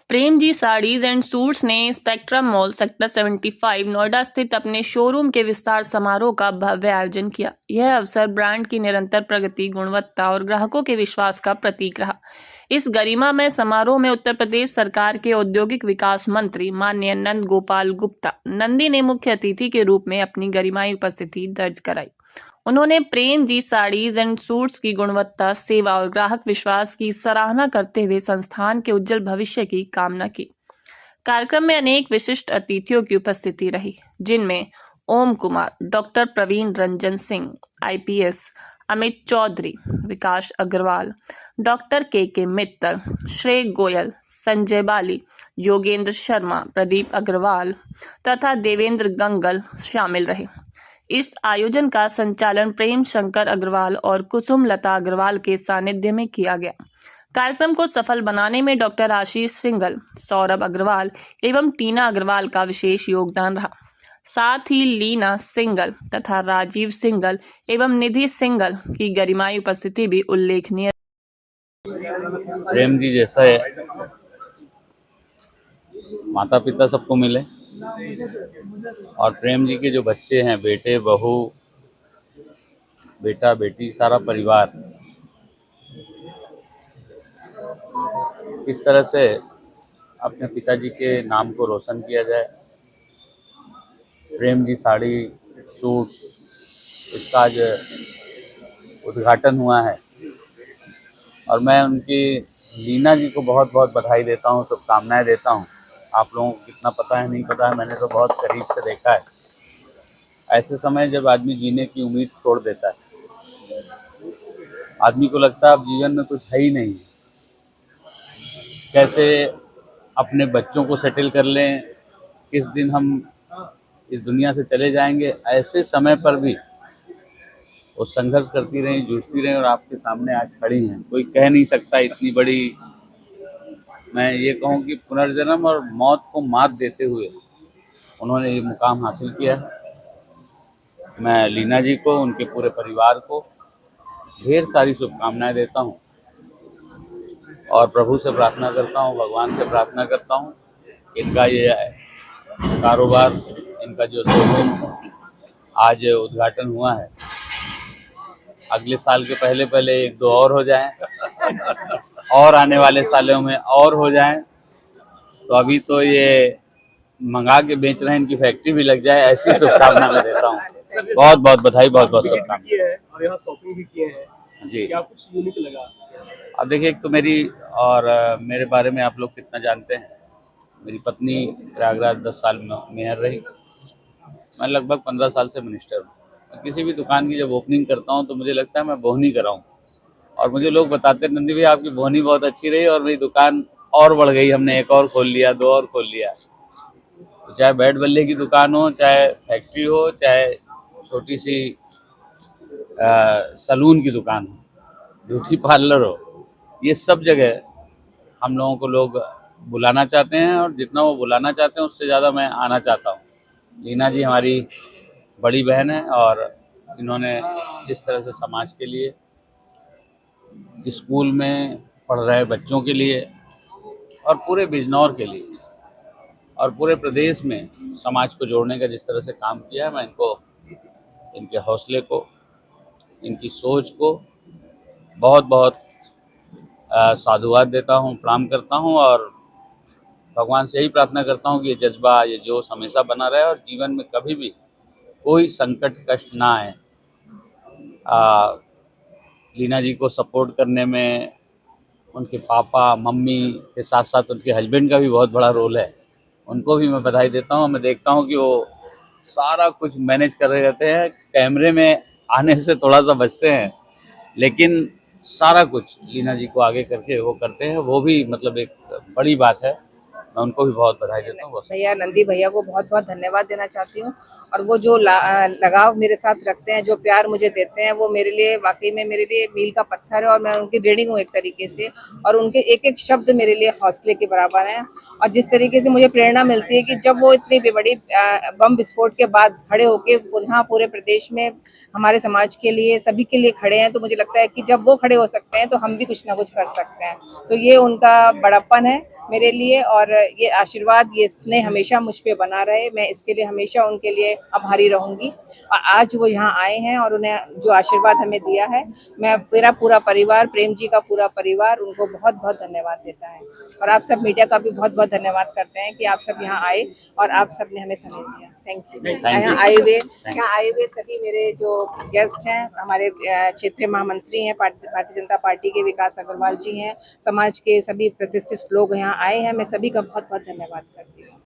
Prem ji Sarees and Suits ने Spectrum Mall Sector 75 Noida स्थित अपने शोरूम के विस्तार समारोह का भव्य आयोजन किया। यह अवसर ब्रांड की निरंतर प्रगति, गुणवत्ता और ग्राहकों के विश्वास का प्रतीक रहा। इस गरिमामय समारोह में उत्तर प्रदेश सरकार के औद्योगिक विकास मंत्री माननीय नंद गोपाल गुप्ता नंदी ने मुख्य अतिथि के रूप में अपनी गरिमाई उपस्थिति दर्ज कराई। उन्होंने प्रेम जी साड़ीज एंड सूट्स की गुणवत्ता, सेवा और ग्राहक विश्वास की सराहना करते हुए संस्थान के उज्जवल भविष्य की कामना की। कार्यक्रम में अनेक विशिष्ट अतिथियों की उपस्थिति रही, जिनमें ओम कुमार, डॉक्टर प्रवीण रंजन सिंह, आईपीएस, अमित चौधरी, विकास अग्रवाल, डॉक्टर के मित्तल, श्रेय गोयल, संजय बाली, योगेंद्र शर्मा, प्रदीप अग्रवाल तथा देवेंद्र गंगल शामिल रहे। इस आयोजन का संचालन प्रेम शंकर अग्रवाल और कुसुम लता अग्रवाल के सानिध्य में किया गया। कार्यक्रम को सफल बनाने में डॉक्टर आशीष सिंघल, सौरभ अग्रवाल एवं टीना अग्रवाल का विशेष योगदान रहा। साथ ही लीना सिंघल तथा राजीव सिंघल एवं निधि सिंघल की गरिमाई उपस्थिति भी उल्लेखनीय। प्रेम जी जैसा है माता पिता सबको मिले और प्रेम जी के जो बच्चे हैं, बेटे बहू, बेटा बेटी, सारा परिवार, किस तरह से अपने पिताजी के नाम को रोशन किया जाए। प्रेम जी साड़ी सूट्स, इसका आज उद्घाटन हुआ है और मैं उनकी लीना जी को बहुत बहुत बधाई देता हूँ, शुभकामनाएं देता हूँ। आप लोगों को कितना पता है नहीं पता है, मैंने तो बहुत करीब से देखा है। ऐसे समय जब आदमी जीने की उम्मीद छोड़ देता है, आदमी को लगता है अब जीवन में कुछ है ही नहीं, कैसे अपने बच्चों को सेटल कर लें, किस दिन हम इस दुनिया से चले जाएंगे। ऐसे समय पर भी वो संघर्ष करती रही, जूझती रही और आपके सामने आज खड़ी हैं। कोई कह नहीं सकता इतनी बड़ी, मैं ये कहूँ कि पुनर्जन्म और मौत को मात देते हुए उन्होंने ये मुकाम हासिल किया है। मैं लीना जी को, उनके पूरे परिवार को ढेर सारी शुभकामनाएं देता हूँ और प्रभु से प्रार्थना करता हूँ, भगवान से प्रार्थना करता हूँ, इनका ये कारोबार, इनका जो शोरूम आज उद्घाटन हुआ है, अगले साल के पहले पहले एक दो और हो जाएं और आने वाले सालों में और हो जाएं। तो अभी तो ये मंगा के बेच रहे हैं, इनकी फैक्ट्री भी लग जाए, ऐसी शुभकामना मैं देता हूँ। बहुत बहुत बधाई, बहुत बहुत शुभकामनाएं। और यहाँ शॉपिंग भी किए हैं जी, क्या कुछ यूनिक लगा? अब देखिए, एक तो मेरी और मेरे बारे में आप लोग कितना जानते हैं। मेरी पत्नी प्रयागराज 10 साल में मेयर रही, मैं लगभग 15 साल से मिनिस्टर हूँ। किसी भी दुकान की जब ओपनिंग करता हूँ तो मुझे लगता है मैं बोहनी कराऊँ, और मुझे लोग बताते हैं नंदी भाई आपकी बोहनी बहुत अच्छी रही और मेरी दुकान और बढ़ गई, हमने एक और खोल लिया, दो और खोल लिया। तो चाहे बैट बल्ले की दुकान हो, चाहे फैक्ट्री हो, चाहे छोटी सी सलून की दुकान हो, ब्यूटी पार्लर हो, ये सब जगह हम लोगों को लोग बुलाना चाहते हैं और जितना वो बुलाना चाहते हैं उससे ज़्यादा मैं आना चाहता हूँ। लीना जी हमारी बड़ी बहन है और इन्होंने जिस तरह से समाज के लिए, स्कूल में पढ़ रहे बच्चों के लिए और पूरे बिजनौर के लिए और पूरे प्रदेश में समाज को जोड़ने का जिस तरह से काम किया है, मैं इनको, इनके हौसले को, इनकी सोच को बहुत बहुत साधुवाद देता हूँ, प्रणाम करता हूँ और भगवान से यही प्रार्थना करता हूँ कि ये जज्बा, ये जोश हमेशा बना रहे और जीवन में कभी भी कोई संकट कष्ट ना आए। लीना जी को सपोर्ट करने में उनके पापा मम्मी के साथ साथ उनके हस्बैंड का भी बहुत बड़ा रोल है। उनको भी मैं बधाई देता हूँ। मैं देखता हूँ कि वो सारा कुछ मैनेज कर रहे रहते हैं, कैमरे में आने से थोड़ा सा बचते हैं, लेकिन सारा कुछ लीना जी को आगे करके वो करते हैं। वो भी मतलब एक बड़ी बात है। मैं उनको भी बहुत बधाई देता हूँ। बस भैया नंदी भैया को बहुत बहुत धन्यवाद देना चाहती हूँ। और वो जो लगाव मेरे साथ रखते हैं, जो प्यार मुझे देते हैं, वो मेरे लिए वाकई में मेरे लिए मील का पत्थर है। और मैं उनकी ऋणी हूँ एक तरीके से। और उनके एक एक शब्द मेरे लिए हौसले के बराबर हैं। और जिस तरीके से मुझे प्रेरणा मिलती है कि जब वो इतनी बड़ी बम विस्फोट के बाद खड़े होके पुनः पूरे प्रदेश में हमारे समाज के लिए, सभी के लिए खड़े हैं, तो मुझे लगता है कि जब वो खड़े हो सकते हैं तो हम भी कुछ ना कुछ कर सकते हैं। तो ये उनका बड़प्पन है मेरे लिए। और ये आशीर्वाद, ये स्नेह हमेशा मुझ पे बना रहे। मैं इसके लिए हमेशा उनके लिए आभारी रहूंगी। और आज वो यहाँ आए हैं और उन्हें जो आशीर्वाद हमें दिया है, मैं मेरा पूरा परिवार, प्रेम जी का पूरा परिवार उनको बहुत बहुत धन्यवाद देता है। और आप सब मीडिया का भी बहुत बहुत धन्यवाद करते हैं कि आप सब यहाँ आए और आप सब ने हमें समय दिया। Thank you. यहाँ आए हुए सभी मेरे जो गेस्ट हैं, हमारे क्षेत्रीय महामंत्री हैं, भारतीय जनता पार्टी के विकास अग्रवाल जी हैं, समाज के सभी प्रतिष्ठित लोग यहाँ आए हैं, मैं सभी का बहुत बहुत धन्यवाद करती हूँ।